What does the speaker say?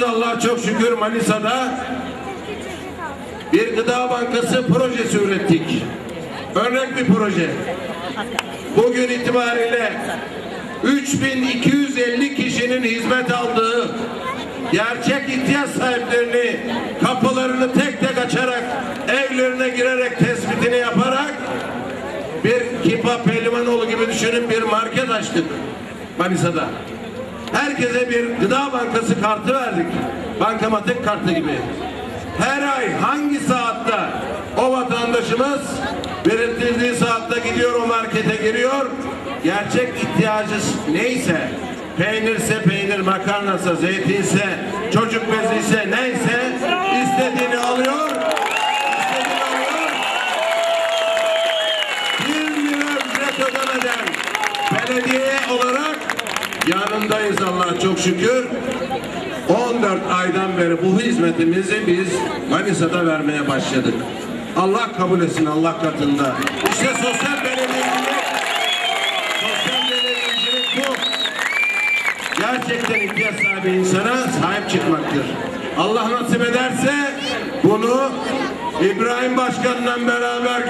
yanındayız Allah'a çok şükür. Manisa'da bir gıda bankası projesi ürettik. Örnek bir proje. Bugün itibariyle 3250 kişinin hizmet aldığı, gerçek ihtiyaç sahiplerini kapılarını tek tek açarak, evlerine girerek tespitini yaparak bir Kipa Pehlivanoğlu gibi düşünün, bir market açtık Manisa'da. Herkese bir gıda bankası kartı verdik. Bankamatik kartı gibi. Her ay hangi saatte o vatandaşımız belirtildiği saatte gidiyor, o markete giriyor. Gerçek ihtiyacı neyse, peynirse peynir, makarnası, zeytinse, çocuk beziyse, neyse istediğini alıyor. 1 lira ücret ödemeden belediye olarak yanındayız Allah'a çok şükür. 14 aydan beri bu hizmetimizi biz Manisa'da vermeye başladık. Allah kabul etsin Allah katında. İşte sosyal belediyecilik, bu. Gerçekten ihtiyaç sahibi insana sahip çıkmaktır. Allah nasip ederse bunu İbrahim Başkan'la beraber